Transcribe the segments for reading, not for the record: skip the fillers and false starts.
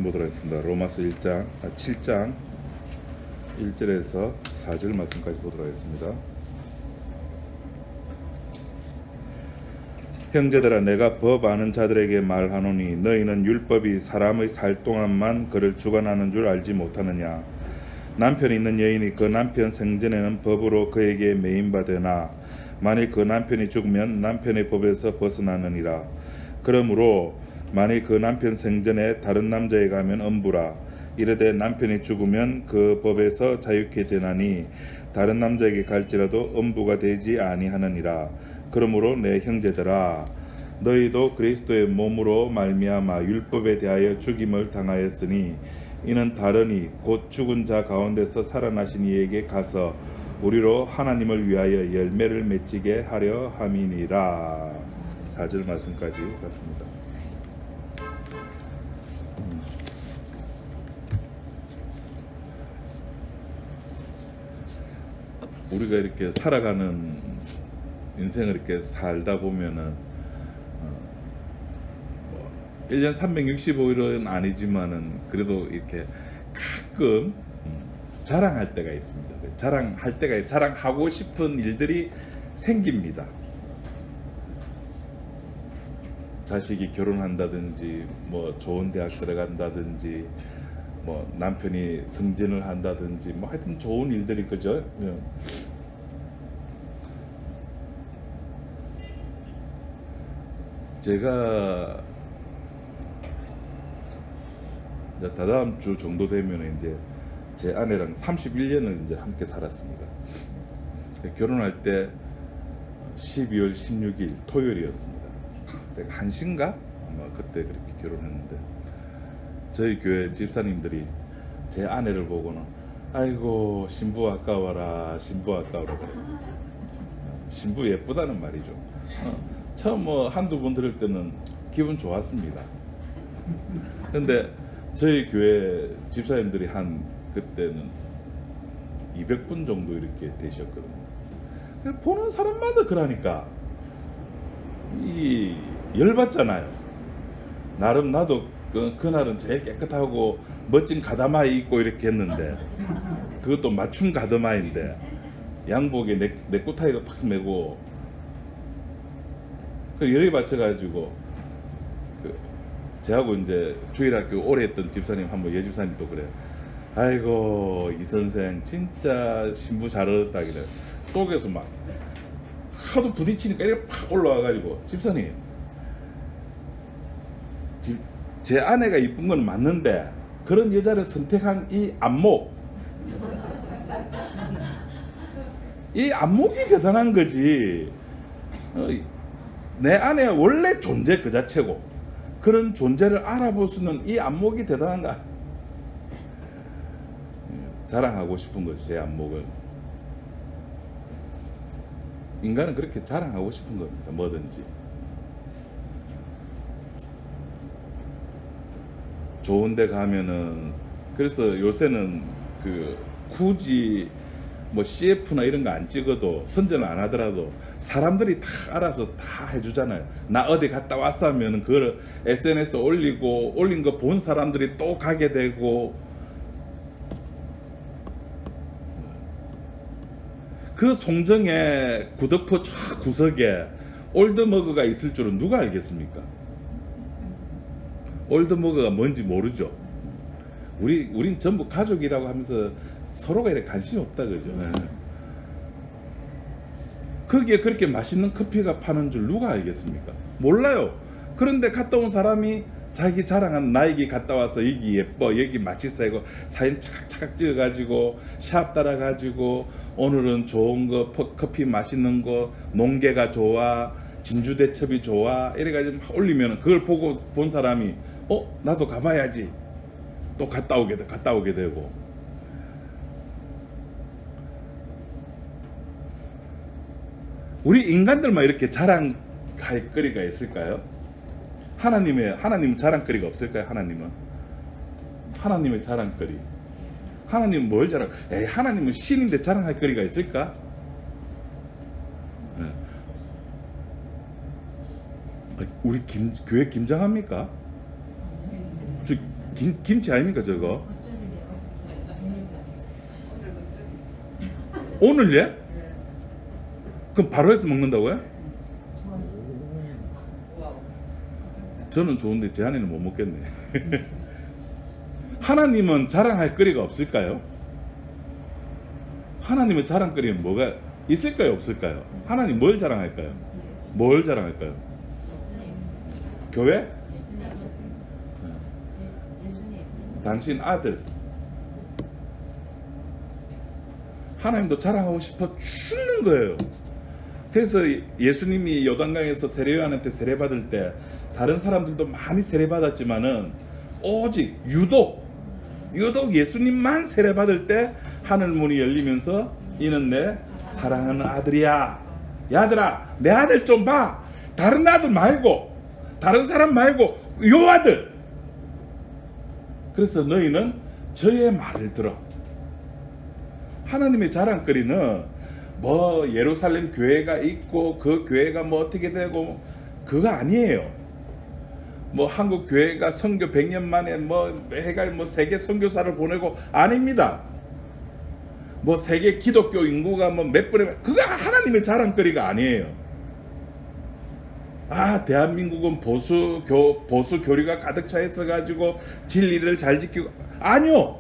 보도록 하겠습니다. 로마서 7장 1절에서 4절 말씀까지 보도록 하겠습니다. 형제들아, 내가 법 아는 자들에게 말하노니 너희는 율법이 사람의 살 동안만 그를 주관하는 줄 알지 못하느냐. 남편이 있는 여인이 그 남편 생전에는 법으로 그에게 매인받으나 만일 그 남편이 죽으면 남편의 법에서 벗어나느니라. 그러므로 만일 그 남편 생전에 다른 남자에 가면 엄부라. 이르되 남편이 죽으면 그 법에서 자유케 되나니 다른 남자에게 갈지라도 엄부가 되지 아니하느니라. 그러므로 내 형제들아, 너희도 그리스도의 몸으로 말미암아 율법에 대하여 죽임을 당하였으니 이는 다르니 곧 죽은 자 가운데서 살아나신 이에게 가서 우리로 하나님을 위하여 열매를 맺히게 하려 함이니라. 4절 말씀까지 봤습니다. 우리가 이렇게 살아가는 인생을 이렇게 살다 보면은 1년 365일은 아니지만은 그래도 이렇게 가끔 자랑할 때가 있습니다. 자랑하고 싶은 일들이 생깁니다. 자식이 결혼한다든지, 뭐 좋은 대학 들어간다든지, 뭐 남편이 승진을 한다든지, 뭐 하여튼 좋은 일들이, 그죠? 제가 다다음 주 정도 되면 이제 제 아내랑 31년을 이제 함께 살았습니다. 결혼할 때 12월 16일 토요일이었습니다. 그때 1시인가? 아마 그때 그렇게 결혼했는데, 저희 교회 집사님들이 제 아내를 보고는 아이고 신부 아까워라, 신부 아까워라 그래. 신부 예쁘다는 말이죠. 처음 뭐 한두 번 들을 때는 기분 좋았습니다. 근데 저희 교회 집사님들이 한 그때는 200분 정도 이렇게 되셨거든요. 보는 사람마다 그러니까 이 열받잖아요. 나름 나도 그날은 제일 깨끗하고 멋진 가다마이 입고 이렇게 했는데, 그것도 맞춤 가다마이인데 양복에 넥타이도 탁 메고 그 열이 받쳐가지고 저하고 이제 주일학교 오래 했던 집사님 한번 예집사님도 그래. 아이고 이 선생 진짜 신부 잘 얻었다 그래. 속에서 막 하도 부딪히니까 이렇게 팍 올라와가지고, 집사님 제 아내가 이쁜 건 맞는데 그런 여자를 선택한 이 안목, 이 안목이 대단한 거지. 내 아내의 원래 존재 그 자체고 그런 존재를 알아볼 수 있는 이 안목이 대단한가. 자랑하고 싶은 거죠, 제 안목을. 인간은 그렇게 자랑하고 싶은 겁니다, 뭐든지. 좋은 데 가면은, 그래서 요새는 굳이 뭐 CF나 이런 거 안 찍어도, 선전 안 하더라도 사람들이 다 알아서 다 해주잖아요. 나 어디 갔다 왔어 하면은 그걸 SNS 올리고, 올린 거 본 사람들이 또 가게 되고, 그 송정의 구덕포 저 구석에 올드머그가 있을 줄은 누가 알겠습니까? 올드머그가 뭔지 모르죠. 우린 전부 가족이라고 하면서 서로가 이렇게 관심이 없다, 그죠? 거기에 그렇게 맛있는 커피가 파는 줄 누가 알겠습니까? 몰라요. 그런데 갔다 온 사람이 자기 자랑한, 나 여기 갔다 와서 여기 예뻐, 여기 맛있어 이거 사진 차각차각 찍어가지고 샵 따라가지고 오늘은 좋은 거 커피 맛있는 거, 농개가 좋아, 진주대첩이 좋아 이래가지고 막 올리면 그걸 보고 본 사람이 나도 가봐야지, 또 갔다 오게 되고. 우리 인간들만 이렇게 자랑할 거리가 있을까요? 하나님은 자랑거리가 없을까요? 하나님의 자랑거리. 하나님은 뭘 자랑? 하나님은 신인데 자랑할 거리가 있을까? 우리 교회 김장합니까? 김치 아닙니까 저거? 오늘 예? 그럼 바로 해서 먹는다고요? 저는 좋은데 제 아내는 못 먹겠네. 하나님은 자랑할 거리가 없을까요? 하나님은 자랑거리는 뭐가 있을까요? 없을까요? 하나님 뭘 자랑할까요? 뭘 자랑할까요? 교회? 당신 아들. 하나님도 자랑하고 싶어 죽는 거예요. 그래서 예수님이 요단강에서 세례요한한테 세례받을 때 다른 사람들도 많이 세례받았지만은 오직 유독 예수님만 세례받을 때 하늘 문이 열리면서 이는 내 사랑하는 아들이야. 야들아 내 아들 좀 봐. 다른 아들 말고 다른 사람 말고 요 아들. 그래서 너희는 저의 말을 들어. 하나님의 자랑거리는 뭐 예루살렘 교회가 있고 그 교회가 뭐 어떻게 되고 그거 아니에요. 뭐 한국 교회가 선교 100년 만에 뭐 해가 뭐 세계 선교사를 보내고 아닙니다. 뭐 세계 기독교 인구가 뭐 몇 분에 그거 하나님의 자랑거리가 아니에요. 아 대한민국은 보수 교리가 가득 차 있어 가지고 진리를 잘 지키고 아니요.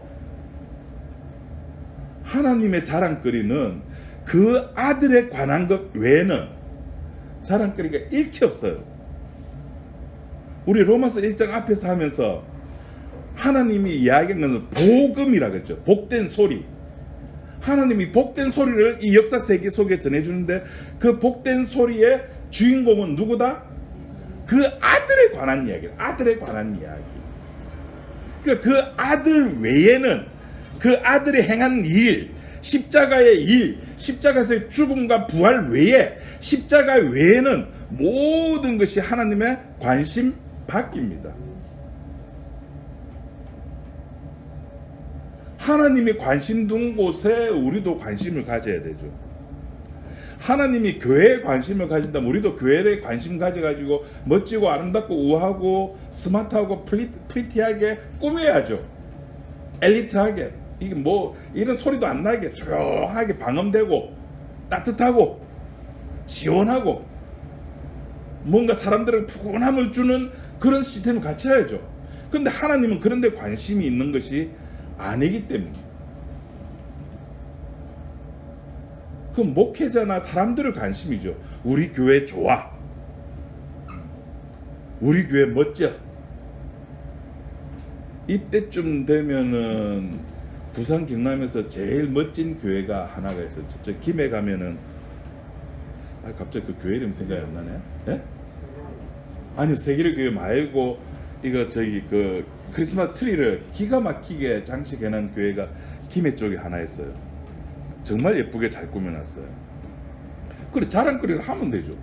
하나님의 자랑거리는 그 아들에 관한 것 외에는 자랑거리가 일체 없어요. 우리 로마서 1장 앞에서 하면서 하나님이 이야기하는 것은 복음이라고 했죠. 복된 소리. 하나님이 복된 소리를 이 역사 세계 속에 전해주는데 그 복된 소리의 주인공은 누구다? 그 아들에 관한 이야기예요. 아들에 관한 이야기. 그러니까 그 아들 외에는 그 아들이 행한 일, 십자가의 일, 십자가에서의 죽음과 부활 외에 십자가 외에는 모든 것이 하나님의 관심 밖입니다. 하나님이 관심 둔 곳에 우리도 관심을 가져야 되죠. 하나님이 교회에 관심을 가진다면 우리도 교회에 관심 가져가지고 멋지고 아름답고 우아하고 스마트하고 프리티하게 꾸며야죠. 엘리트하게. 이게 뭐 이런 소리도 안 나게 조용하게 방음되고 따뜻하고 시원하고 뭔가 사람들은 푸근함을 주는 그런 시스템을 갖춰야죠. 그런데 하나님은 그런 데 관심이 있는 것이 아니기 때문에 그 목회자나 사람들의 관심이죠. 우리 교회 좋아. 우리 교회 멋져. 이때쯤 되면은 부산 경남에서 제일 멋진 교회가 하나가 있어요. 저 김해 가면은 갑자기 그 교회 이름 생각이 안 나네. 예? 아니요 세계로 교회 말고 이거 저기 그 크리스마스 트리를 기가 막히게 장식해놓은 교회가 김해 쪽에 하나 있어요. 정말 예쁘게 잘 꾸며놨어요. 그래 자랑거리를 하면 되죠.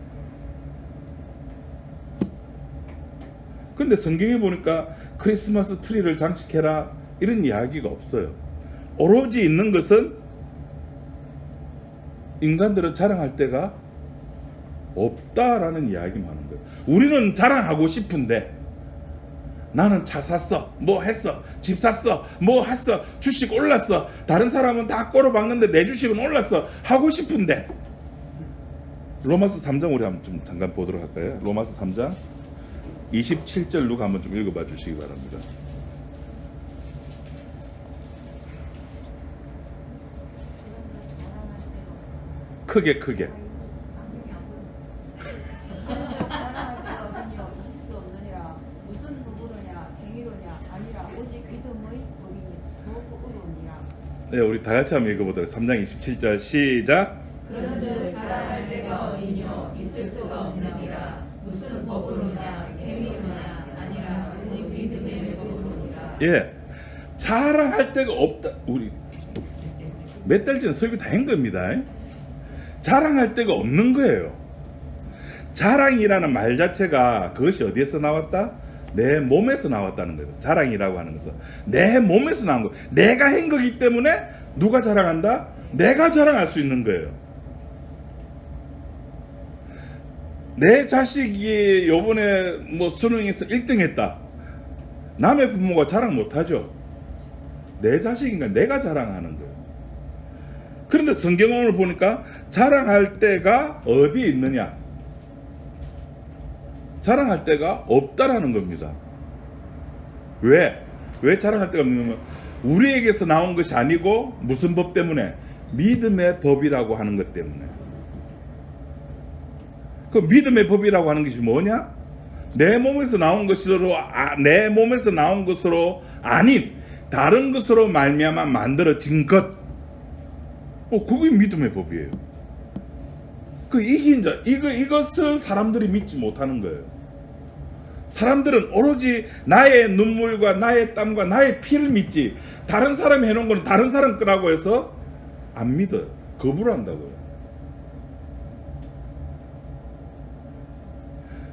근데 성경에 보니까 크리스마스 트리를 장식해라 이런 이야기가 없어요. 오로지 있는 것은 인간들은 자랑할 데가 없다라는 이야기만 하는 거예요. 우리는 자랑하고 싶은데 나는 차 샀어, 뭐 했어, 집 샀어, 뭐 했어, 주식 올랐어. 다른 사람은 다 꼬로박는데 내 주식은 올랐어 하고 싶은데 로마서 3장 우리 한번 좀 잠깐 보도록 할까요? 로마서 3장 27절 누가 한번 좀 읽어봐 주시기 바랍니다. 크게 네, 우리 다 같이 한번 읽어보도록 3장 27절 시작. 그런즉 자랑할 데가 어디뇨 있을 수가 없느니라. 무슨 법으로냐 행위로냐 아니라 오직 믿음의 법으로니라. 예, 자랑할 데가 없다. 우리 몇 달 전에 설교 다 한 겁니다. 자랑할 데가 없는 거예요. 자랑이라는 말 자체가 그것이 어디에서 나왔다? 내 몸에서 나왔다는 거예요. 자랑이라고 하는 것은 내 몸에서 나온 거예요. 내가 한 거기 때문에 누가 자랑한다? 내가 자랑할 수 있는 거예요. 내 자식이 요번에 뭐 수능에서 1등 했다. 남의 부모가 자랑 못하죠. 내 자식인가 내가 자랑하는 거예요. 그런데 성경을 보니까 자랑할 때가 어디에 있느냐? 자랑할 때가 없다라는 겁니다. 왜 자랑할 때가 없냐면 우리에게서 나온 것이 아니고 무슨 법 때문에? 믿음의 법이라고 하는 것 때문에. 그 믿음의 법이라고 하는 것이 뭐냐? 내 몸에서 나온 것으로 내 몸에서 나온 것으로 아닌 다른 것으로 말미암아 만들어진 것. 그게 믿음의 법이에요. 그 이긴 자 이것을 사람들이 믿지 못하는 거예요. 사람들은 오로지 나의 눈물과 나의 땀과 나의 피를 믿지 다른 사람이 해놓은 건 다른 사람 거라고 해서 안 믿어요. 거부를 한다고요.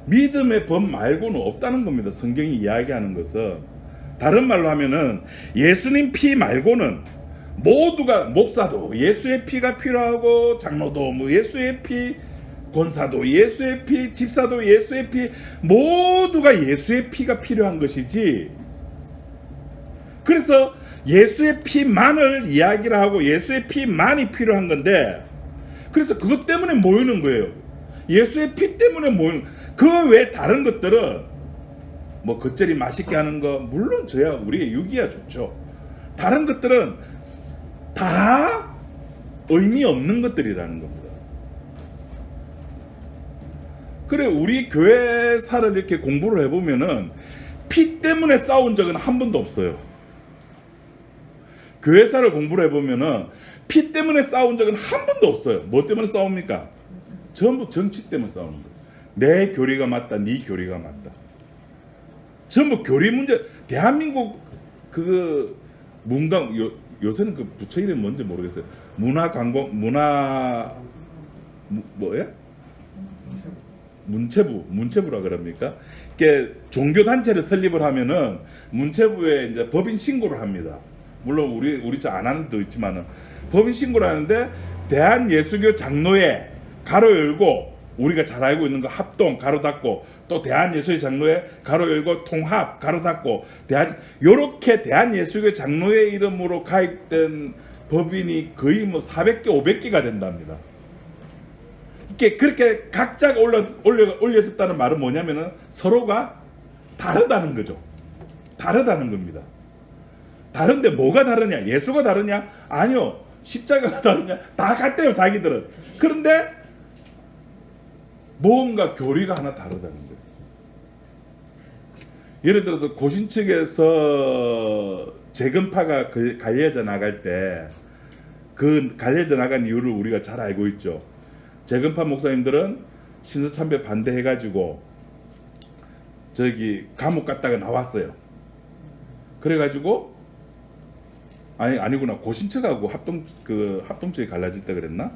믿음의 법 말고는 없다는 겁니다. 성경이 이야기하는 것은. 다른 말로 하면은 예수님 피 말고는 모두가 목사도 예수의 피가 필요하고 장로도 뭐 예수의 피, 권사도 예수의 피, 집사도 예수의 피, 모두가 예수의 피가 필요한 것이지. 그래서 예수의 피만을 이야기를 하고 예수의 피만이 필요한 건데, 그래서 그것 때문에 모이는 거예요. 예수의 피 때문에 모이는. 그 외 다른 것들은 뭐 겉절이 맛있게 하는 거 물론 저야 우리의 유기야 좋죠. 다른 것들은 다 의미 없는 것들이라는 겁니다. 그래 우리 교회사를 이렇게 공부를 해보면은 피 때문에 싸운 적은 한 번도 없어요. 교회사를 공부를 해보면은 피 때문에 싸운 적은 한 번도 없어요. 뭐 때문에 싸웁니까? 전부 정치 때문에 싸우는 거예요. 내 교리가 맞다, 네 교리가 맞다. 전부 교리 문제. 대한민국 그 문강 요새는 그 부처 이름 뭔지 모르겠어요. 뭐야? 문체부라 그럽니까? 이게 종교 단체를 설립을 하면은 문체부에 이제 법인 신고를 합니다. 물론 우리 안 하는 데도 있지만은 법인 신고를 하는데 대한예수교 장로회 가로 열고 우리가 잘 알고 있는 거 합동 가로 닫고 또 대한예수교 장로회 가로 열고 통합 가로 닫고 요렇게 대한예수교 장로회 이름으로 가입된 법인이 거의 뭐 400개 500개가 된답니다. 이게 그렇게 각자가 올렸었다는 말은 뭐냐면은 서로가 다르다는 거죠. 다르다는 겁니다. 다른데 뭐가 다르냐? 예수가 다르냐? 아니요. 십자가가 다르냐? 다 같대요, 자기들은. 그런데 뭔가 교리가 하나 다르다는 거예요. 예를 들어서 고신 측에서 재건파가 갈려져 나갈 때 그 갈려져 나간 이유를 우리가 잘 알고 있죠. 재건파 목사님들은 신서참배 반대해가지고 저기 감옥 갔다가 나왔어요. 그래가지고 아니구나 고신측하고 합동측이 갈라질 때 그랬나?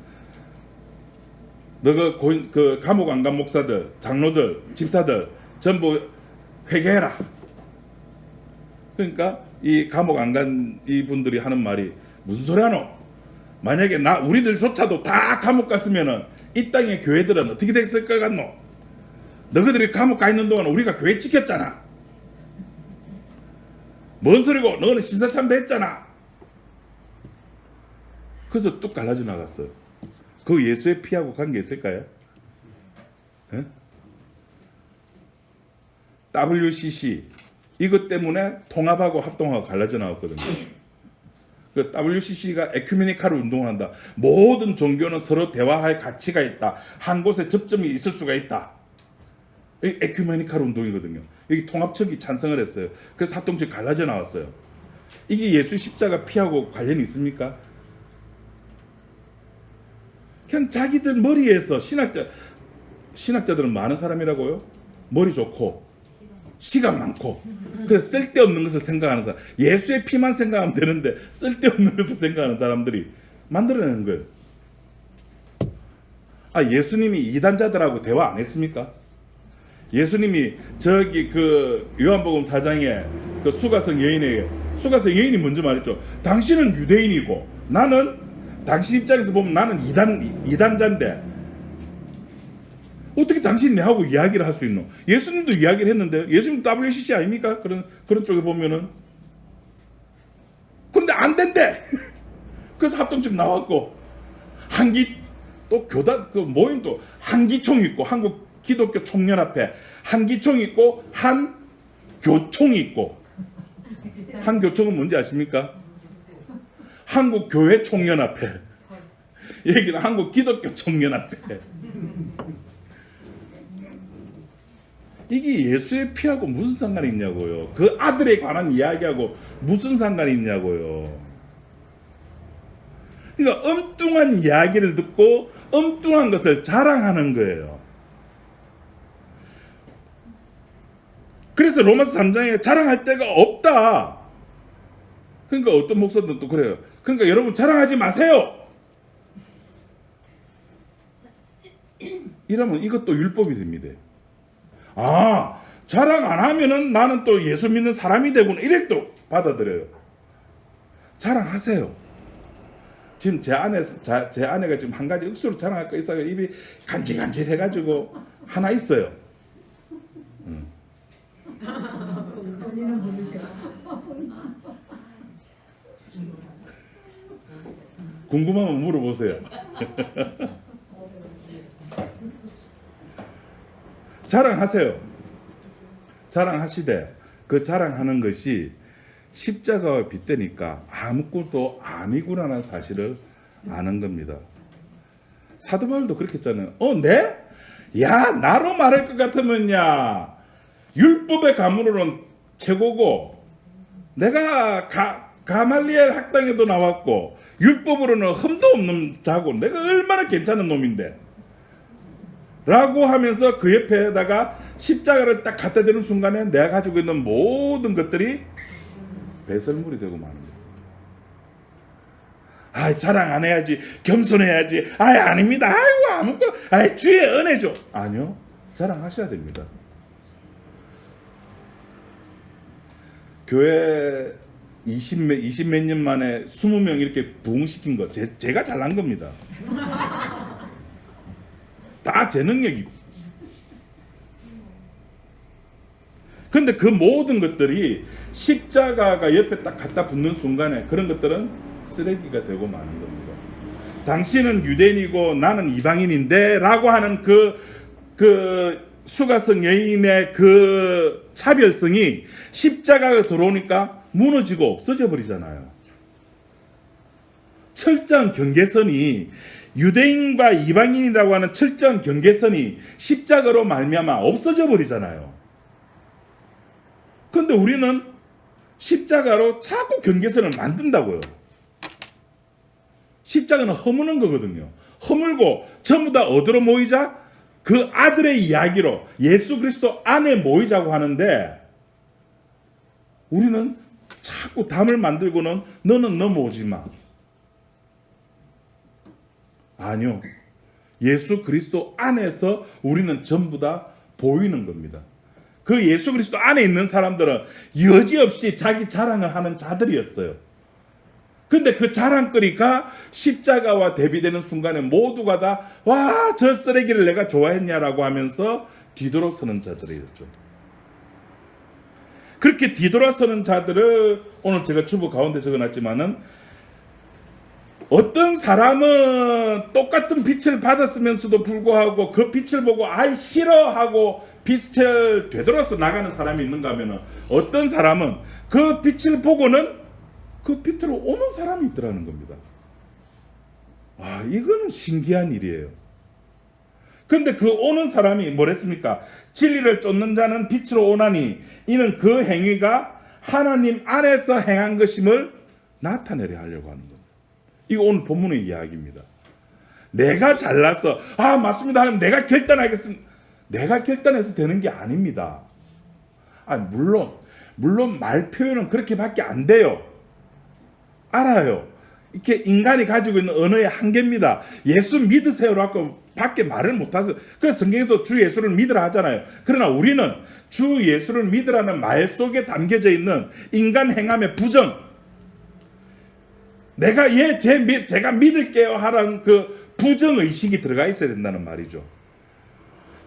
너가 그 감옥 안 간 목사들, 장로들, 집사들 전부 회개해라. 그러니까 이 감옥 안 간 이분들이 하는 말이 무슨 소리 하노? 만약에 우리들조차도 다 감옥 갔으면은 이 땅의 교회들은 어떻게 됐을 것 같노? 너희들이 감옥 가 있는 동안 우리가 교회 지켰잖아. 뭔 소리고? 너는 신사참배 했잖아. 그래서 뚝 갈라져 나갔어요. 그 예수의 피하고 관계 있을까요? 에? WCC 이것 때문에 통합하고 합동하고 갈라져 나왔거든요. 그 WCC가 에큐메니칼 운동을 한다. 모든 종교는 서로 대화할 가치가 있다. 한 곳에 접점이 있을 수가 있다. 이 에큐메니칼 운동이거든요. 여기 통합측이 찬성을 했어요. 그래서 합동측이 갈라져 나왔어요. 이게 예수 십자가 피하고 관련이 있습니까? 그냥 자기들 머리에서 신학자들은 많은 사람이라고요. 머리 좋고 시간 많고 그래서 쓸데없는 것을 생각하는 사람. 예수의 피만 생각하면 되는데 쓸데없는 것을 생각하는 사람들이 만들어내는 거예요. 예수님이 이단자들하고 대화 안 했습니까? 예수님이 저기 그 요한복음 4장에 그 수가성 여인이 먼저 말했죠. 당신은 유대인이고 나는 당신 입장에서 보면 나는 이단자인데 어떻게 당신이 내하고 이야기를 할 수 있노? 예수님도 이야기를 했는데 예수님도 WCC 아닙니까? 그런 쪽에 보면은. 그런데 안 된대. 그래서 합동증 나왔고 또 교단 그 모임도 한기총 있고 한국 기독교 총연합회 한기총 있고 한교총이 있고 한교총은 뭔지 아십니까? 한국 교회 총연합회 여기는 한국 기독교 총연합회. 이게 예수의 피하고 무슨 상관이 있냐고요. 그 아들에 관한 이야기하고 무슨 상관이 있냐고요. 그러니까 엉뚱한 이야기를 듣고 엉뚱한 것을 자랑하는 거예요. 그래서 로마서 3장에 자랑할 데가 없다. 그러니까 어떤 목사들은 또 그래요. 그러니까 여러분 자랑하지 마세요. 이러면 이것도 율법이 됩니다. 아, 자랑 안 하면은 나는 또 예수 믿는 사람이 되구나. 이렇게 또 받아들여요. 자랑하세요. 지금 제 아내가 지금 한 가지 억수로 자랑할 거 있어요. 입이 간질간질 해가지고 하나 있어요. 궁금하면 물어보세요. 자랑하세요. 자랑하시되 그 자랑하는 것이 십자가와 빗대니까 아무것도 아니구나라는 사실을 아는 겁니다. 사도 바울도 그렇게 했잖아요. 네? 야, 나로 말할 것 같으면야 율법의 가문으로는 최고고 내가 가말리엘 학당에도 나왔고 율법으로는 흠도 없는 자고 내가 얼마나 괜찮은 놈인데 라고 하면서 그 옆에다가 십자가를 딱 갖다 대는 순간에 내가 가지고 있는 모든 것들이 배설물이 되고 마는 거예요. 자랑 안 해야지, 겸손해야지. 아닙니다. 아무것도 주의 은혜죠. 아니요, 자랑하셔야 됩니다. 교회 20 몇 년 만에 20명 이렇게 부흥시킨 거 제가 잘난 겁니다. 다 제 능력이고. 그런데 그 모든 것들이 십자가가 옆에 딱 갖다 붙는 순간에 그런 것들은 쓰레기가 되고 마는 겁니다. 당신은 유대인이고 나는 이방인인데 라고 하는 그 수가성 여인의 그 차별성이 십자가가 들어오니까 무너지고 없어져 버리잖아요. 철저한 경계선이 유대인과 이방인이라고 하는 철저한 경계선이 십자가로 말미암아 없어져 버리잖아요. 그런데 우리는 십자가로 자꾸 경계선을 만든다고요. 십자가는 허무는 거거든요. 허물고 전부 다 어디로 모이자? 그 아들의 이야기로 예수 그리스도 안에 모이자고 하는데 우리는 자꾸 담을 만들고는 너는 넘어오지 마. 아니요. 예수 그리스도 안에서 우리는 전부 다 보이는 겁니다. 그 예수 그리스도 안에 있는 사람들은 여지없이 자기 자랑을 하는 자들이었어요. 근데 그 자랑거리가 십자가와 대비되는 순간에 모두가 다 와, 저 쓰레기를 내가 좋아했냐라고 하면서 뒤돌아서는 자들이었죠. 그렇게 뒤돌아서는 자들을 오늘 제가 주보 가운데 적어놨지만은 어떤 사람은 똑같은 빛을 받았으면서도 불구하고 그 빛을 보고 싫어하고 빛을 되돌아서 나가는 사람이 있는가 하면은 어떤 사람은 그 빛을 보고는 그 빛으로 오는 사람이 있더라는 겁니다. 이거는 신기한 일이에요. 그런데 그 오는 사람이 뭐랬습니까? 진리를 쫓는 자는 빛으로 오나니 이는 그 행위가 하나님 안에서 행한 것임을 나타내려 하려고 하는 겁니다. 이거 오늘 본문의 이야기입니다. 내가 잘나서 맞습니다 하면 내가 결단하겠습니다. 내가 결단해서 되는 게 아닙니다. 물론 말 표현은 그렇게밖에 안 돼요. 알아요. 이렇게 인간이 가지고 있는 언어의 한계입니다. 예수 믿으세요라고 밖에 말을 못하세요. 그래서 성경에도 주 예수를 믿으라 하잖아요. 그러나 우리는 주 예수를 믿으라는 말 속에 담겨져 있는 인간 행함의 부정, 제가 믿을게요 하라는 그 부정의식이 들어가 있어야 된다는 말이죠.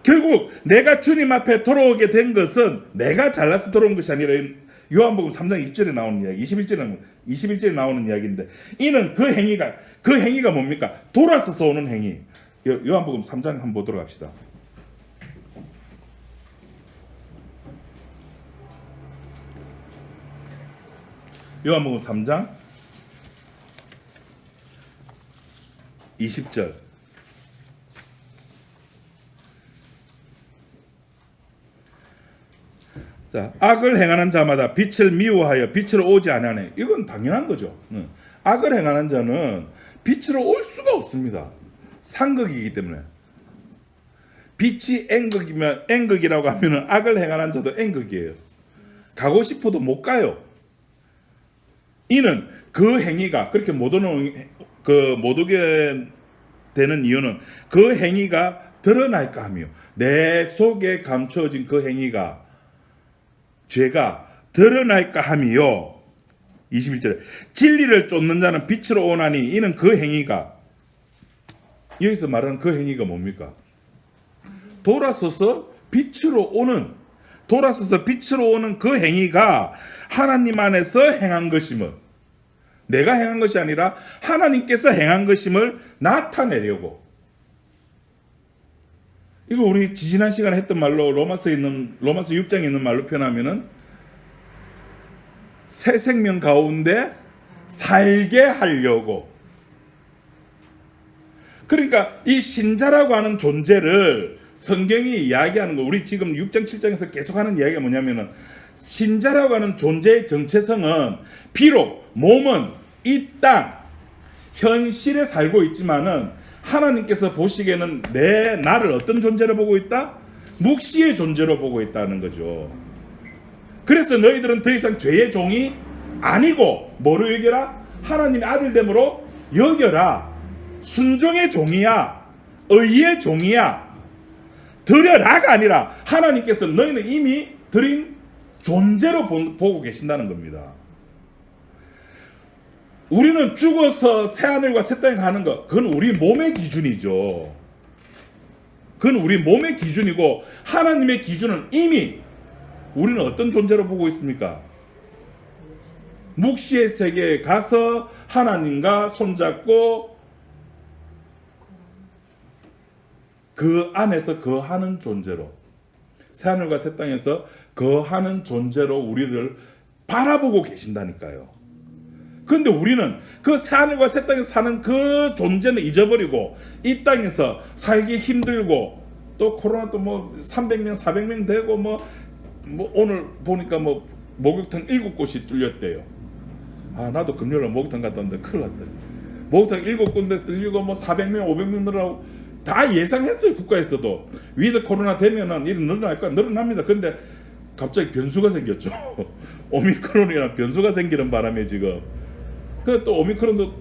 결국 내가 주님 앞에 돌아오게 된 것은 내가 잘나서 돌아온 것이 아니라 요한복음 3장 20절에 나오는 이야기, 21절에 나오는 이야기인데, 이는 그 행위가 뭡니까? 돌아서서 오는 행위. 요한복음 3장 한번 보도록 합시다. 요한복음 3장 20절. 자, 악을 행하는 자마다 빛을 미워하여 빛으로 오지 아니하네. 이건 당연한 거죠. 악을 행하는 자는 빛으로 올 수가 없습니다. 상극이기 때문에. 빛이 N극이라고 하면 악을 행하는 자도 N극이에요. 가고 싶어도 못 가요. 이는 그 행위가 그렇게 못 오게 되는 이유는 그 행위가 드러날까 하며, 내 속에 감추어진 그 행위가, 죄가 드러날까 하며, 21절에 진리를 쫓는 자는 빛으로 오나니 이는 그 행위가, 여기서 말하는 그 행위가 뭡니까? 돌아서서 빛으로 오는 그 행위가 하나님 안에서 행한 것임을, 내가 행한 것이 아니라 하나님께서 행한 것임을 나타내려고. 이거 우리 지난 시간에 했던 말로 로마서 6장에 있는 말로 표현하면은 새 생명 가운데 살게 하려고. 그러니까 이 신자라고 하는 존재를 성경이 이야기하는 거, 우리 지금 6장 7장에서 계속하는 이야기가 뭐냐면은, 신자라고 하는 존재의 정체성은 비록 몸은 이 땅 현실에 살고 있지만은 하나님께서 보시기에는 나를 어떤 존재로 보고 있다? 묵시의 존재로 보고 있다는 거죠. 그래서 너희들은 더 이상 죄의 종이 아니고 뭐로 여겨라? 하나님의 아들됨으로 여겨라. 순종의 종이야. 의의 종이야. 드려라가 아니라 하나님께서 너희는 이미 드린 존재로 보고 계신다는 겁니다. 우리는 죽어서 새하늘과 새 땅에 가는 것, 그건 우리 몸의 기준이죠. 그건 우리 몸의 기준이고, 하나님의 기준은 이미 우리는 어떤 존재로 보고 있습니까? 묵시의 세계에 가서 하나님과 손잡고 그 안에서 거하는 존재로, 새하늘과 새 땅에서 거하는 존재로 우리를 바라보고 계신다니까요. 그런데 우리는 그 새하늘과 새 땅에서 사는 그 존재는 잊어버리고 이 땅에서 살기 힘들고, 또 코로나 또 뭐 300명 400명 되고 뭐 오늘 보니까 뭐 목욕탕 7곳이 뚫렸대요. 아, 나도 금요일에 목욕탕 갔다 왔는데 큰일 났다. 목욕탕 7군데 뚫리고 뭐 400명 500명 늘어나고 다 예상했어요. 국가에서도 위드 코로나 되면은 일이 늘어날 거야. 늘어납니다. 근데 갑자기 변수가 생겼죠. 오미크론이라는 변수가 생기는 바람에 지금 또 오미크론도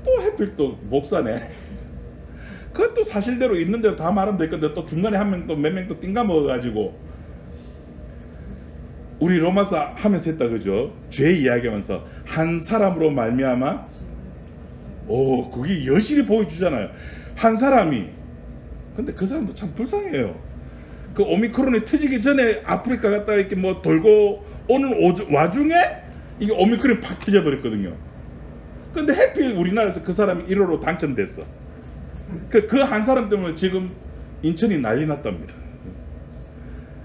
또 해필 또 목사네. 그것도 사실대로 있는 대로 다 말하면 될 건데 또 중간에 한 명 또 몇 명 또 띵가 먹어가지고, 우리 로마서 하면서 했다 그죠? 죄 이야기하면서 한 사람으로 말미암아, 그게 여실히 보여주잖아요. 한 사람이, 근데 그 사람도 참 불쌍해요. 그 오미크론이 터지기 전에 아프리카 갔다가 이렇게 뭐 돌고 오는 와중에 이게 오미크론이 팍 터져버렸거든요. 근데 해필 우리나라에서 그 사람이 1호로 당첨됐어. 그 한 사람 때문에 지금 인천이 난리 났답니다.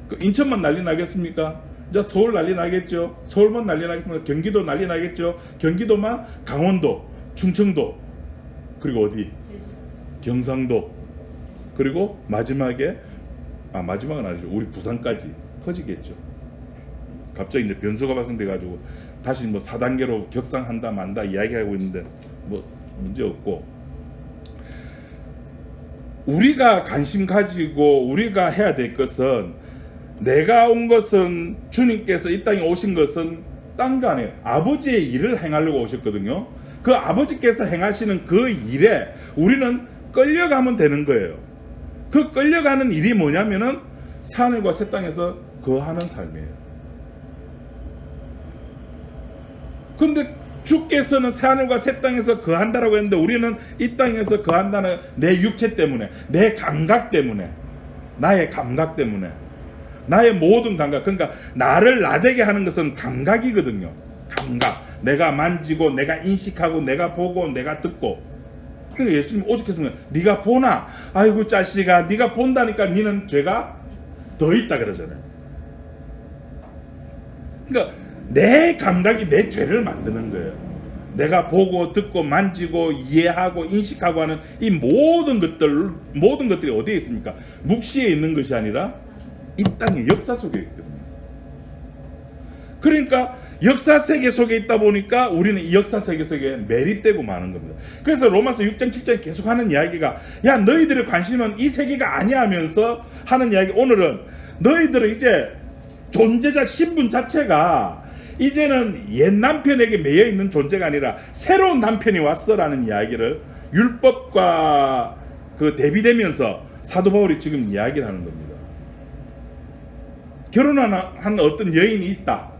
그 인천만 난리 나겠습니까? 이제 서울 난리 나겠죠. 서울만 난리 나겠습니까? 경기도 난리 나겠죠. 경기도만 강원도, 충청도, 그리고 어디? 경상도, 그리고 마지막은 아니죠. 우리 부산까지 퍼지겠죠. 갑자기 이제 변수가 발생돼가지고 다시 뭐 4단계로 격상한다 만다 이야기하고 있는데 뭐 문제 없고, 우리가 관심 가지고 우리가 해야 될 것은, 내가 온 것은, 주님께서 이 땅에 오신 것은 딴 거 아니에요. 아버지의 일을 행하려고 오셨거든요. 그 아버지께서 행하시는 그 일에 우리는 끌려가면 되는 거예요. 그 끌려가는 일이 뭐냐면은 하늘과 새 땅에서 거하는 삶이에요. 그런데 주께서는 새하늘과 새 땅에서 거한다라고 했는데, 우리는 이 땅에서 거한다는 내 육체 때문에, 내 감각 때문에, 나의 감각 때문에. 나의 모든 감각. 그러니까 나를 나되게 하는 것은 감각이거든요. 감각. 내가 만지고 내가 인식하고 내가 보고 내가 듣고. 그러니까 예수님 오죽했으면 네가 보나? 아이고 자식아, 네가 본다니까 니는 죄가 더 있다 그러잖아요. 그러니까 내 감각이 내 죄를 만드는 거예요. 내가 보고 듣고 만지고 이해하고 인식하고 하는 이 모든 것들이 어디에 있습니까? 묵시에 있는 것이 아니라 이 땅의 역사 속에 있거든요. 그러니까 역사 세계 속에 있다 보니까 우리는 이 역사 세계 속에 매립되고 마는 겁니다. 그래서 로마서 6장 7장에 계속 하는 이야기가, 야 너희들의 관심은 이 세계가 아니야 하면서 하는 이야기. 오늘은 너희들은 이제 존재자 신분 자체가 이제는 옛 남편에게 매여 있는 존재가 아니라 새로운 남편이 왔어라는 이야기를 율법과 그 대비되면서 사도 바울이 지금 이야기를 하는 겁니다. 결혼한 어떤 여인이 있다.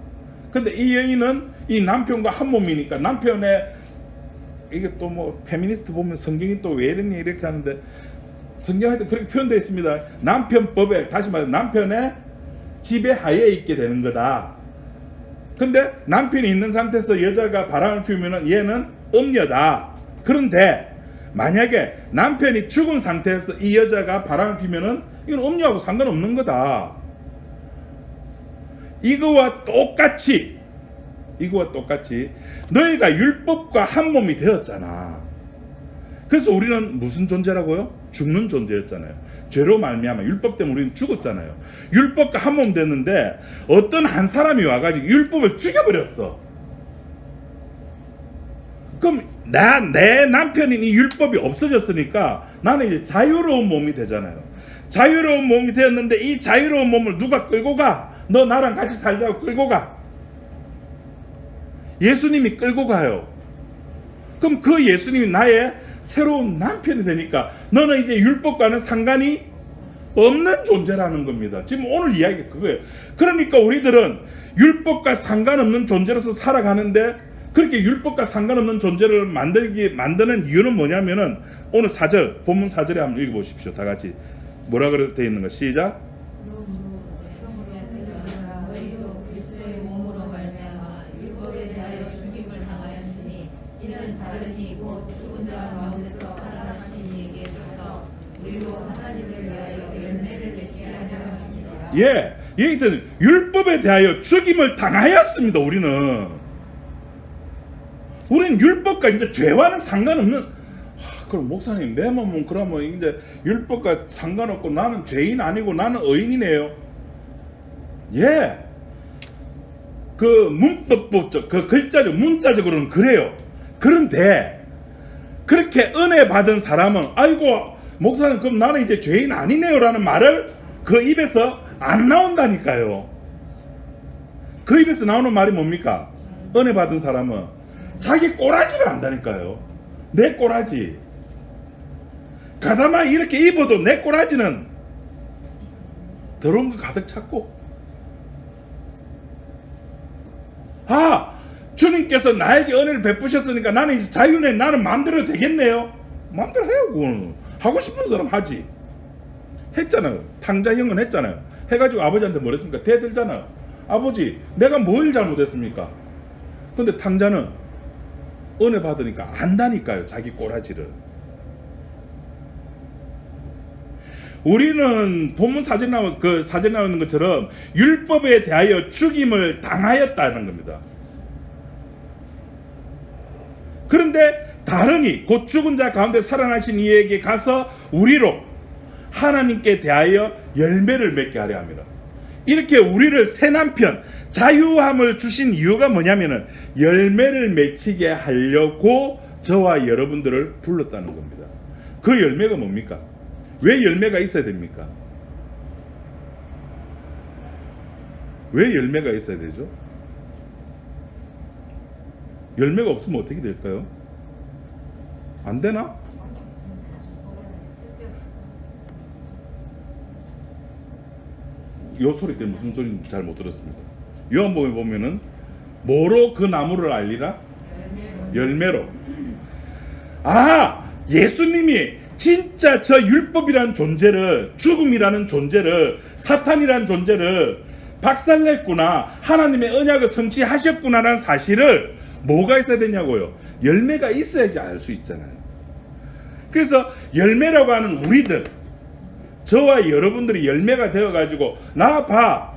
근데 이 여인은 이 남편과 한 몸이니까 남편의, 이게 또 뭐 페미니스트 보면 성경이 또 왜 이러니 이렇게 하는데, 성경에 그렇게 표현되어 있습니다. 남편법에, 다시 말해 남편의 지배하에 있게 되는 거다. 근데 남편이 있는 상태에서 여자가 바람을 피우면 얘는 음녀다. 그런데 만약에 남편이 죽은 상태에서 이 여자가 바람을 피우면 이건 음녀하고 상관없는 거다. 이거와 똑같이 너희가 율법과 한 몸이 되었잖아. 그래서 우리는 무슨 존재라고요? 죽는 존재였잖아요. 죄로 말미암아 율법 때문에 우리는 죽었잖아요. 율법과 한 몸 됐는데 어떤 한 사람이 와가지고 율법을 죽여버렸어. 그럼 내 남편인 이 율법이 없어졌으니까 나는 이제 자유로운 몸이 되잖아요. 자유로운 몸이 되었는데 이 자유로운 몸을 누가 끌고 가? 너 나랑 같이 살자고 끌고 가. 예수님이 끌고 가요. 그럼 그 예수님이 나의 새로운 남편이 되니까 너는 이제 율법과는 상관이 없는 존재라는 겁니다. 지금 오늘 이야기가 그거예요. 그러니까 우리들은 율법과 상관없는 존재로서 살아가는데, 그렇게 율법과 상관없는 존재를 만드는 이유는 뭐냐면은, 오늘 4절, 본문 4절에 한번 읽어보십시오. 다 같이. 뭐라 그래 있는가? 시작. 너희도 그리스도의 몸으로 말미암아 율법에 대하여 죽임을 당하였으니 이는 다른 이 곧 죽은 자 가운데서 살아나신 이에게 가서 우리로 하나님을 위하여 열매를 맺게 하려 함이니라. 예, 얘기들 율법에 대하여 죽임을 당하였습니다. 우리는 율법과 이제 죄와는 상관없는. 그럼 목사님 내 몸은 그러면 이제 율법과 상관없고 나는 죄인 아니고 나는 의인이네요. 예, 그 문법적 그 글자적 문자적으로는 그래요. 그런데 그렇게 은혜 받은 사람은 아이고 목사님 그럼 나는 이제 죄인 아니네요라는 말을 그 입에서 안 나온다니까요. 그 입에서 나오는 말이 뭡니까? 은혜 받은 사람은 자기 꼬라지를 안다니까요. 내 꼬라지. 가다마 이렇게 입어도 내 꼬라지는 더러운 거 가득 찼고, 주님께서 나에게 은혜를 베푸셨으니까 나는 이제 자유네, 나는 마음대로 되겠네요. 마음대로 해요. 그거는 하고 싶은 사람 하지. 했잖아요. 탕자 형은 했잖아요. 해가지고 아버지한테 뭐랬습니까? 대들잖아요. 아버지 내가 뭘 잘못했습니까? 근데 탕자는 은혜 받으니까 안다니까요. 자기 꼬라지를. 우리는 본문 사전 나오는 것처럼 율법에 대하여 죽임을 당하였다는 겁니다. 그런데 다른이 곧 죽은 자 가운데 살아나신 이에게 가서 우리로 하나님께 대하여 열매를 맺게 하려 합니다. 이렇게 우리를 새 남편 자유함을 주신 이유가 뭐냐면은 열매를 맺히게 하려고 저와 여러분들을 불렀다는 겁니다. 그 열매가 뭡니까? 왜 열매가 있어야 됩니까? 왜 열매가 있어야 되죠? 열매가 없으면 어떻게 될까요? 안 되나? 요 소리 때문에 무슨 소리인지 잘 못 들었습니다. 요한복음에 보면은 뭐로 그 나무를 알리라? 열매로. 예수님이 진짜 저 율법이라는 존재를, 죽음이라는 존재를, 사탄이라는 존재를 박살냈구나, 하나님의 언약을 성취하셨구나라는 사실을 뭐가 있어야 되냐고요? 열매가 있어야지 알 수 있잖아요. 그래서 열매라고 하는 우리들, 저와 여러분들이 열매가 되어가지고 나 봐,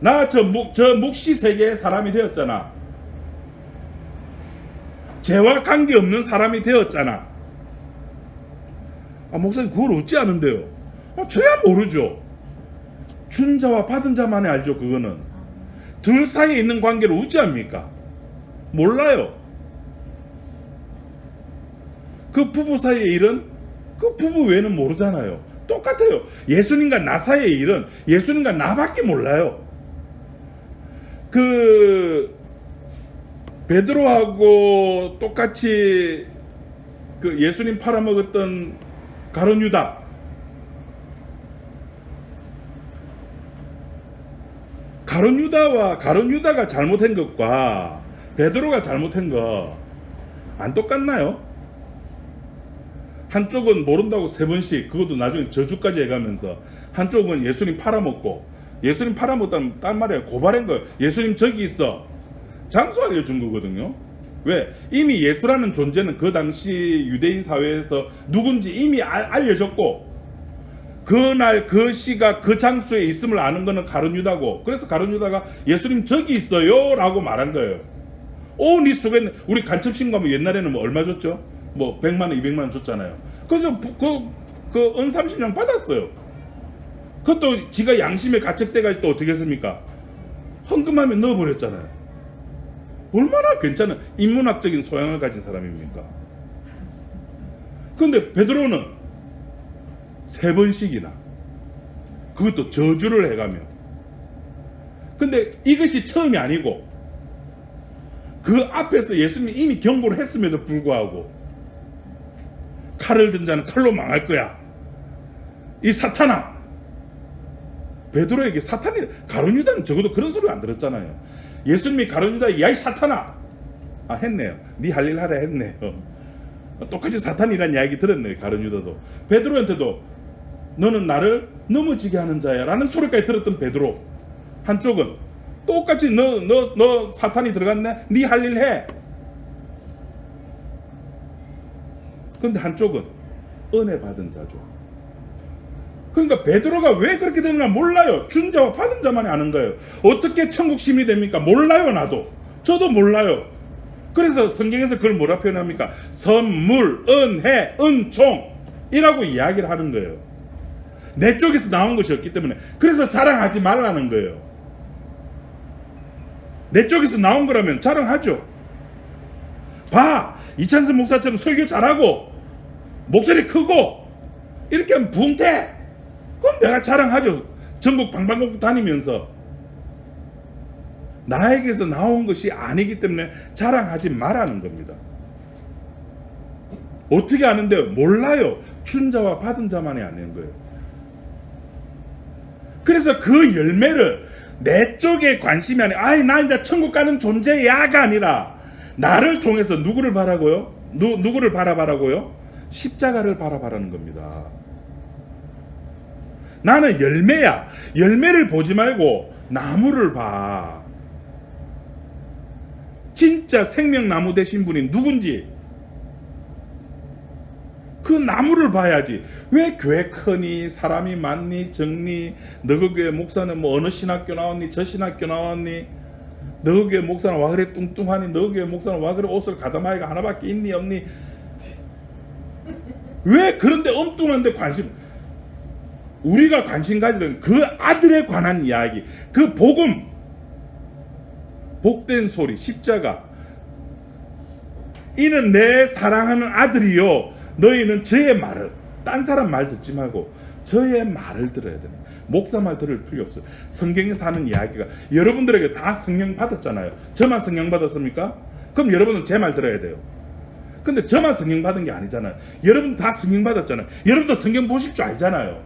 나 저 묵시 세계의 사람이 되었잖아, 죄와 관계없는 사람이 되었잖아. 아, 목사님 그걸 어찌 아는데요? 저야 모르죠. 준 자와 받은 자만이 알죠. 그거는 둘 사이에 있는 관계를 어찌 압니까? 몰라요. 그 부부 사이의 일은 그 부부 외에는 모르잖아요. 똑같아요. 예수님과 나 사이의 일은 예수님과 나밖에 몰라요. 그 베드로하고 똑같이 그 예수님 팔아먹었던 가룟 유다, 가룟 유다가 잘못한 것과 베드로가 잘못한 거 안 똑같나요? 한쪽은 모른다고 3번씩, 그것도 나중에 저주까지 해가면서, 한쪽은 예수님 팔아먹고, 예수님 팔아먹었다는 딴 말이야, 고발한 거예요. 예수님 저기 있어, 장소 알려준 거거든요. 왜? 이미 예수라는 존재는 그 당시 유대인 사회에서 누군지 이미 알려졌고, 그날 그 시가 그 장소에 있음을 아는 거는 가룟 유다고, 그래서 가룟 유다가 예수님 저기 있어요 라고 말한 거예요. 네 속에, 우리 간첩신 가면 옛날에는 뭐 얼마 줬죠? 뭐 100만원 200만원 줬잖아요. 그래서 그 은 30냥 받았어요. 그것도 지가 양심에 가책돼가지고 또 어떻게 했습니까? 헌금하면 넣어버렸잖아요. 얼마나 괜찮은 인문학적인 소양을 가진 사람입니까? 그런데 베드로는 3번씩이나, 그것도 저주를 해가며. 근데 이것이 처음이 아니고 그 앞에서 예수님이 이미 경고를 했음에도 불구하고 칼을 든 자는 칼로 망할 거야, 이 사탄아. 베드로에게 사탄이, 가룟 유다는 적어도 그런 소리 안 들었잖아요. 예수님이 가룟 유다에 야이 사탄아, 했네요. 네 할 일 하라 했네요. 똑같이 사탄이라는 이야기 들었네요. 가룟 유다도 베드로한테도 너는 나를 넘어지게 하는 자야 라는 소리까지 들었던 베드로, 한쪽은 똑같이 너 사탄이 들어갔네, 네 할 일 해. 그런데 한쪽은 은혜 받은 자죠. 그러니까 베드로가 왜 그렇게 되는가 몰라요. 준 자와 받은 자만이 아는 거예요. 어떻게 천국 시민이 됩니까? 몰라요. 나도, 저도 몰라요. 그래서 성경에서 그걸 뭐라 표현합니까? 선물, 은혜, 은총이라고 이야기를 하는 거예요. 내 쪽에서 나온 것이었기 때문에. 그래서 자랑하지 말라는 거예요. 내 쪽에서 나온 거라면 자랑하죠. 봐, 이찬선 목사처럼 설교 잘하고 목소리 크고 이렇게 하면 붕대, 그럼 내가 자랑하죠. 전국 방방곡곡 다니면서. 나에게서 나온 것이 아니기 때문에 자랑하지 말라는 겁니다. 어떻게 아는데요? 몰라요. 준 자와 받은 자만이 아는 거예요. 그래서 그 열매를 내 쪽에 관심이 아니라, 나 이제 천국 가는 존재야가 아니라, 나를 통해서 누구를 바라고요? 누구를 바라봐라고요? 십자가를 바라봐라는 겁니다. 나는 열매야. 열매를 보지 말고 나무를 봐. 진짜 생명나무 되신 분이 누군지 그 나무를 봐야지. 왜 교회 크니, 사람이 많니, 적니, 너그 교회 목사는 뭐 어느 신학교 나왔니, 저 신학교 나왔니, 너그 교회 목사는 와 그래 뚱뚱하니, 너그 교회 목사는 와 그래 옷을 가다마이가 하나밖에 있니 없니. 왜 그런데 엉뚱한데 관심, 우리가 관심 가지는 그 아들에 관한 이야기, 그 복음, 복된 소리, 십자가. 이는 내 사랑하는 아들이요, 너희는 저의 말을, 딴 사람 말 듣지 말고 저의 말을 들어야 되는. 목사 말 들을 필요 없어요. 성경에서 하는 이야기가, 여러분들에게 다 성령 받았잖아요. 저만 성령 받았습니까? 그럼 여러분은 제 말 들어야 돼요. 근데 저만 성령 받은 게 아니잖아요. 여러분 다 성령 받았잖아요. 여러분도 성경 보실 줄 알잖아요.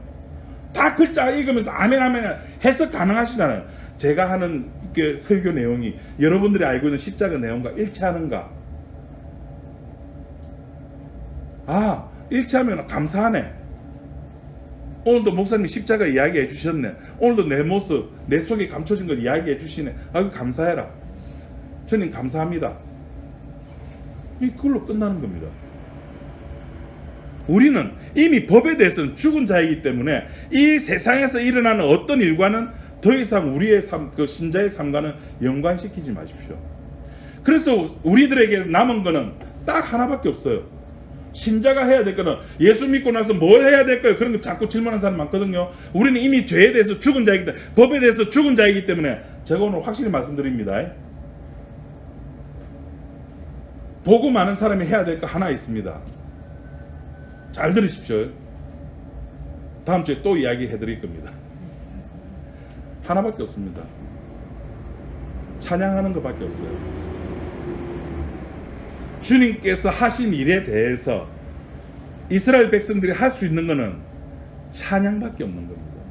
다 글자 읽으면서 아멘 아멘 해석 가능하시잖아요. 제가 하는 설교 내용이 여러분들이 알고 있는 십자가 내용과 일치하는가? 일치하면 감사하네. 오늘도 목사님이 십자가 이야기해 주셨네. 오늘도 내 모습, 내 속에 감춰진 걸 이야기해 주시네. 아이고 감사해라. 주님 감사합니다. 그걸로 끝나는 겁니다. 우리는 이미 법에 대해서는 죽은 자이기 때문에 이 세상에서 일어나는 어떤 일과는 더 이상 우리의 삶, 그 신자의 삶과는 연관시키지 마십시오. 그래서 우리들에게 남은 거는 딱 하나밖에 없어요. 신자가 해야 될 거는 예수 믿고 나서 뭘 해야 될까요? 그런 거 자꾸 질문하는 사람 많거든요. 우리는 이미 죄에 대해서 죽은 자이기 때문에, 법에 대해서 죽은 자이기 때문에 제가 오늘 확실히 말씀드립니다. 보고 많은 사람이 해야 될 거 하나 있습니다. 잘 들으십시오. 다음 주에 또 이야기해 드릴 겁니다. 하나밖에 없습니다. 찬양하는 것밖에 없어요. 주님께서 하신 일에 대해서 이스라엘 백성들이 할 수 있는 것은 찬양밖에 없는 겁니다.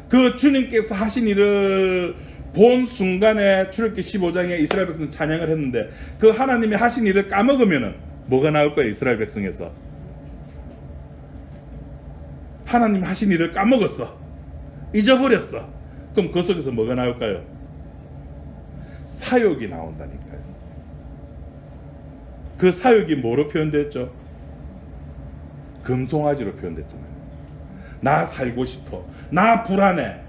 그 주님께서 하신 일을 본 순간에 출애굽기 15장에 이스라엘 백성은 찬양을 했는데 그 하나님이 하신 일을 까먹으면 뭐가 나올 거예요? 이스라엘 백성에서 하나님 하신 일을 까먹었어, 잊어버렸어. 그럼 그 속에서 뭐가 나올까요? 사욕이 나온다니까요. 그 사욕이 뭐로 표현됐죠? 금송아지로 표현됐잖아요. 나 살고 싶어, 나 불안해,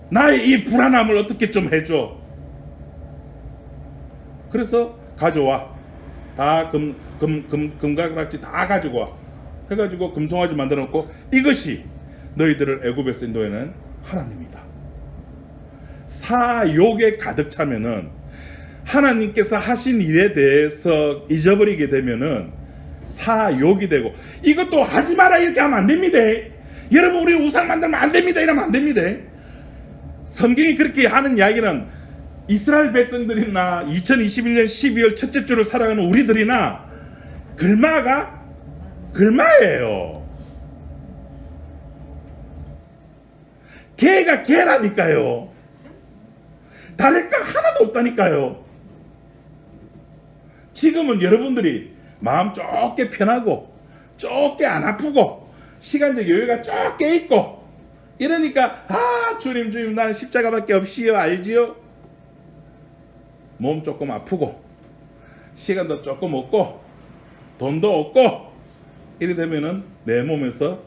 나의 이 불안함을 어떻게 좀 해줘. 그래서 가져와. 다 금가락지 다 가지고 와. 해가지고 금송아지 만들어 놓고 이것이 너희들을 애굽에서 인도하는 하나님이다. 사욕에 가득 차면은 하나님께서 하신 일에 대해서 잊어버리게 되면은 사욕이 되고, 이것도 하지 마라 이렇게 하면 안 됩니다. 여러분, 우리 우상 만들면 안 됩니다 이러면 안 됩니다. 성경이 그렇게 하는 이야기는 이스라엘 백성들이나 2021년 12월 첫째 주를 살아가는 우리들이나 글마예요. 개가 개라니까요. 다를 거 하나도 없다니까요. 지금은 여러분들이 마음 좁게 편하고 좁게 안 아프고 시간적 여유가 좁게 있고 이러니까 주님 나는 십자가밖에 없이요, 알지요? 몸 조금 아프고 시간도 조금 없고 돈도 없고 이래 되면은 내 몸에서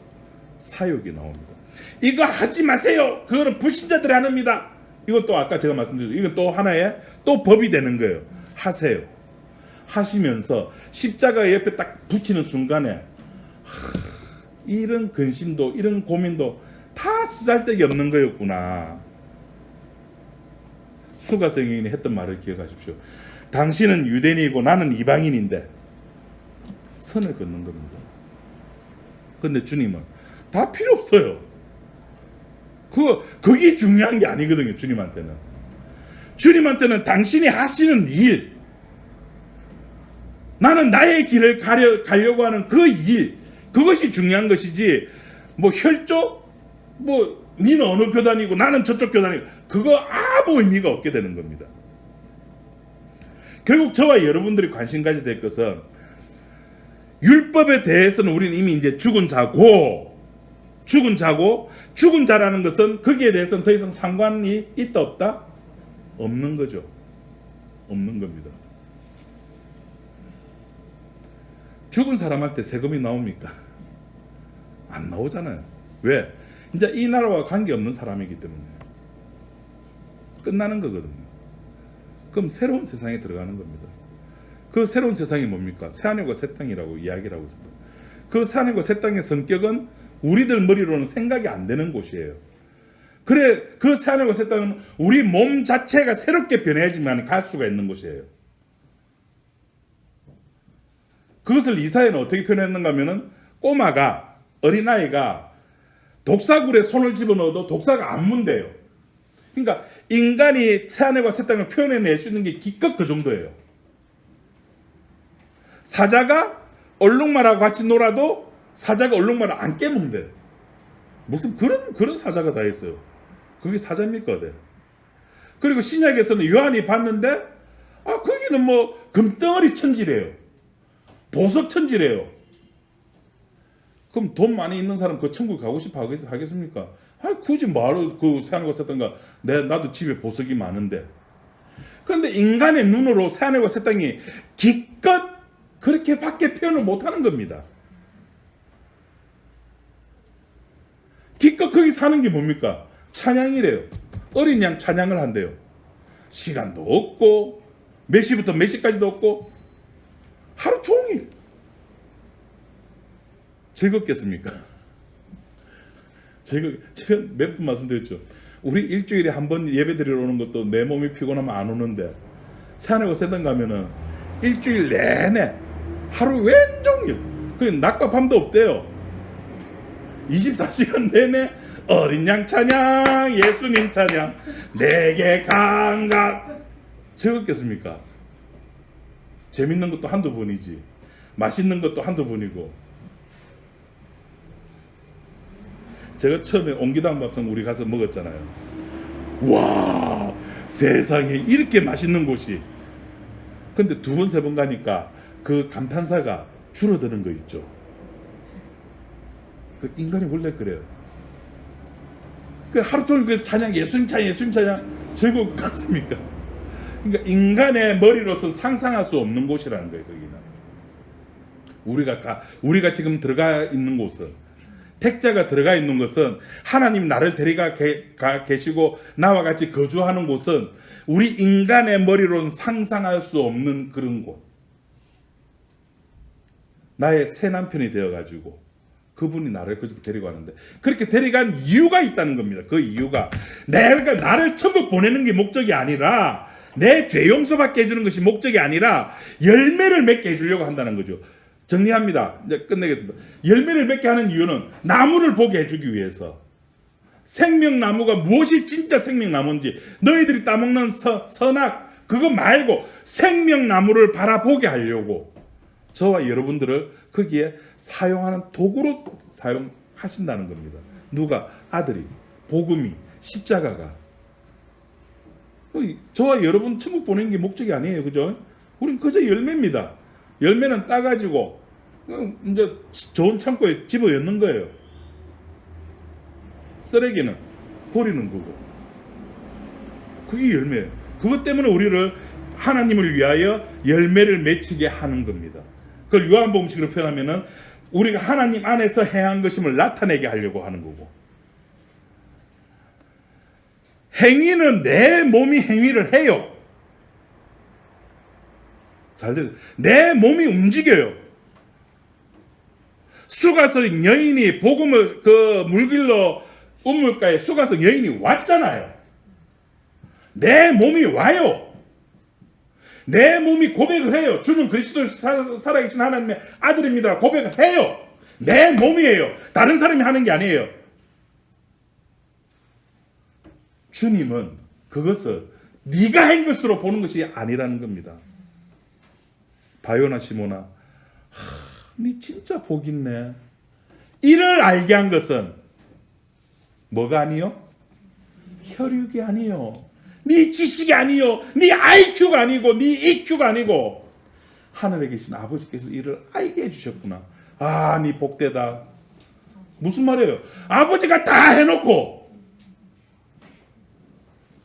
사욕이 나옵니다. 이거 하지 마세요. 그거는 불신자들이 하는 겁니다. 이건 또 아까 제가 말씀드렸죠. 이건 또 하나의 또 법이 되는 거예요. 하세요. 하시면서 십자가 옆에 딱 붙이는 순간에 이런 근심도 이런 고민도 다 쓰잘데기 없는 거였구나. 수가성인이 했던 말을 기억하십시오. 당신은 유대인이고 나는 이방인인데 선을 긋는 겁니다. 근데 주님은 다 필요 없어요. 그게 중요한 게 아니거든요. 주님한테는 당신이 하시는 일, 나는 나의 길을 가려고 하는 그 일, 그것이 중요한 것이지, 뭐 혈족, 뭐 니는 어느 교단이고 나는 저쪽 교단이고, 그거 아무 의미가 없게 되는 겁니다. 결국 저와 여러분들이 관심 가져야 될 것은 율법에 대해서는 우리는 이미 이제 죽은 자라는 것은 거기에 대해서는 더 이상 상관이 있다 없다? 없는 거죠. 없는 겁니다. 죽은 사람한테 세금이 나옵니까? 안 나오잖아요. 왜? 이제 이 나라와 관계없는 사람이기 때문에 끝나는 거거든요. 그럼 새로운 세상에 들어가는 겁니다. 그 새로운 세상이 뭡니까? 새하늘과 새 땅이라고 이야기를 하고 있습니다. 그 새하늘과 새 땅의 성격은 우리들 머리로는 생각이 안 되는 곳이에요. 그래, 그 새하늘과 새 땅은 우리 몸 자체가 새롭게 변해야지만 갈 수가 있는 곳이에요. 그것을 이사야는 어떻게 표현했는가 하면은 꼬마가, 어린아이가 독사굴에 손을 집어넣어도 독사가 안 문대요. 그러니까 인간이 새하늘과 새 땅을 표현해낼 수 있는 게 기껏 그 정도예요. 사자가 얼룩말하고 같이 놀아도 사자가 얼룩말을 안 깨문대. 무슨 그런 사자가 다 있어요. 그게 사자입니까? 네. 그리고 신약에서는 요한이 봤는데 거기는 뭐 금덩어리 천지래요. 보석천지래요. 그럼 돈 많이 있는 사람 그 천국 가고 싶어 하겠습니까? 굳이 뭐하러 그 새하늘과 새 땅가, 나도 집에 보석이 많은데. 그런데 인간의 눈으로 새하늘과 새 땅이 기껏 그렇게밖에 표현을 못하는 겁니다. 기껏 거기 사는 게 뭡니까? 찬양이래요. 어린 양 찬양을 한대요. 시간도 없고 몇 시부터 몇 시까지도 없고 하루 종일. 즐겁겠습니까? 제가 몇 번 말씀드렸죠. 우리 일주일에 한 번 예배 드리러 오는 것도 내 몸이 피곤하면 안 오는데, 새하늘과 새 땅 가면은 일주일 내내 하루 왼종일, 그 낮과 밤도 없대요. 24시간 내내 어린 양 찬양, 예수님 찬양, 내게 강가. 즐겁겠습니까? 재밌는 것도 한두 번이지, 맛있는 것도 한두 번이고. 제가 처음에 옹기당 밥상 우리 가서 먹었잖아요. 와, 세상에 이렇게 맛있는 곳이. 근데 두 번, 세 번 가니까 그 감탄사가 줄어드는 거 있죠. 그 인간이 원래 그래요. 그 하루 종일 그래서 찬양, 예수님 찬양, 예수님 찬양 즐거울 것 같습니까? 그러니까 인간의 머리로서 상상할 수 없는 곳이라는 거예요. 거기는 우리가 지금 들어가 있는 곳은, 택자가 들어가 있는 것은, 하나님 나를 데려가 계시고 나와 같이 거주하는 곳은 우리 인간의 머리로는 상상할 수 없는 그런 곳. 나의 새 남편이 되어가지고 그분이 나를 그 집에 데리고 가는데, 그렇게 데려간 이유가 있다는 겁니다. 그 이유가 내가 나를 천국 보내는 게 목적이 아니라, 내 죄 용서받게 해주는 것이 목적이 아니라 열매를 맺게 해주려고 한다는 거죠. 정리합니다. 이제 끝내겠습니다. 열매를 맺게 하는 이유는 나무를 보게 해주기 위해서. 생명나무가 무엇이 진짜 생명나무인지, 너희들이 따먹는 선악 그거 말고 생명나무를 바라보게 하려고 저와 여러분들을 거기에 사용하는 도구로 사용하신다는 겁니다. 누가? 아들이, 복음이, 십자가가. 저와 여러분 천국 보내는 게 목적이 아니에요. 그죠? 우린 그저 열매입니다. 열매는 따가지고 이제 좋은 창고에 집어넣는 거예요. 쓰레기는 버리는 거고. 그게 열매예요. 그것 때문에 우리를 하나님을 위하여 열매를 맺히게 하는 겁니다. 그걸 요한복음식으로 표현하면은 우리가 하나님 안에서 행한 것임을 나타내게 하려고 하는 거고. 행위는 내 몸이 행위를 해요. 잘 돼요. 내 몸이 움직여요. 수가성 여인이 복음을 그 물길로 우물가에 수가성 여인이 왔잖아요. 내 몸이 와요. 내 몸이 고백을 해요. 주는 그리스도 살아계신 하나님의 아들입니다. 고백을 해요. 내 몸이에요. 다른 사람이 하는 게 아니에요. 주님은 그것을 네가 한 것으로 보는 것이 아니라는 겁니다. 바요나 시모나, 네 진짜 복 있네. 이를 알게 한 것은 뭐가 아니요? 혈육이 아니요. 네 지식이 아니요. 네 IQ가 아니고 네 EQ가 아니고 하늘에 계신 아버지께서 이를 알게 해주셨구나. 아, 네 복되다. 무슨 말이에요? 아버지가 다 해놓고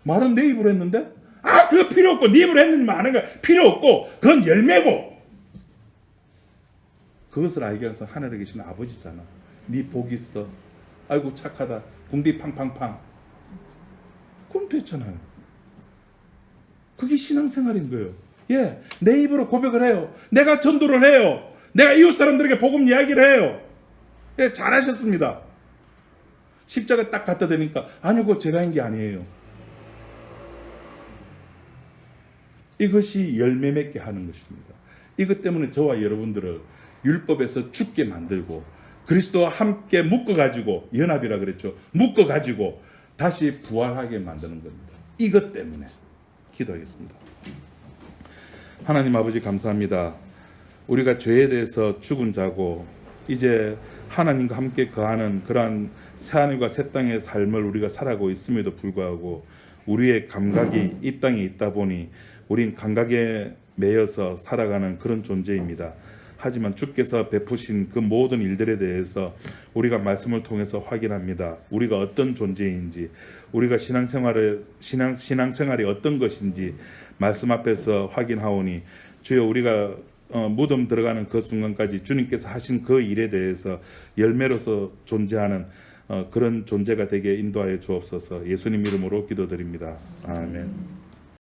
말은 내 입으로 했는데, 그거 필요 없고, 네 입으로 했는지 많은 거 필요 없고, 그건 열매고. 그것을 알게 해서 하늘에 계신 아버지잖아. 네 복 있어. 아이고 착하다. 궁디 팡팡팡. 그럼 됐잖아요. 그게 신앙생활인 거예요. 예, 내 입으로 고백을 해요. 내가 전도를 해요. 내가 이웃 사람들에게 복음 이야기를 해요. 예, 잘하셨습니다. 십자가 딱 갖다 대니까, 아니요, 그거 제가 한 게 아니에요. 이것이 열매 맺게 하는 것입니다. 이것 때문에 저와 여러분들을 율법에서 죽게 만들고 그리스도와 함께 묶어가지고, 연합이라 그랬죠. 묶어가지고 다시 부활하게 만드는 겁니다. 이것 때문에. 기도하겠습니다. 하나님 아버지 감사합니다. 우리가 죄에 대해서 죽은 자고 이제 하나님과 함께 거하는 그러한 새하늘과 새 땅의 삶을 우리가 살아가고 있음에도 불구하고 우리의 감각이 이 땅에 있다 보니 우린 감각에 매여서 살아가는 그런 존재입니다. 하지만 주께서 베푸신 그 모든 일들에 대해서 우리가 말씀을 통해서 확인합니다. 우리가 어떤 존재인지, 우리가 신앙생활이 어떤 것인지 말씀 앞에서 확인하오니 주여, 우리가 무덤 들어가는 그 순간까지 주님께서 하신 그 일에 대해서 열매로서 존재하는 그런 존재가 되게 인도하여 주옵소서. 예수님 이름으로 기도드립니다. 아멘.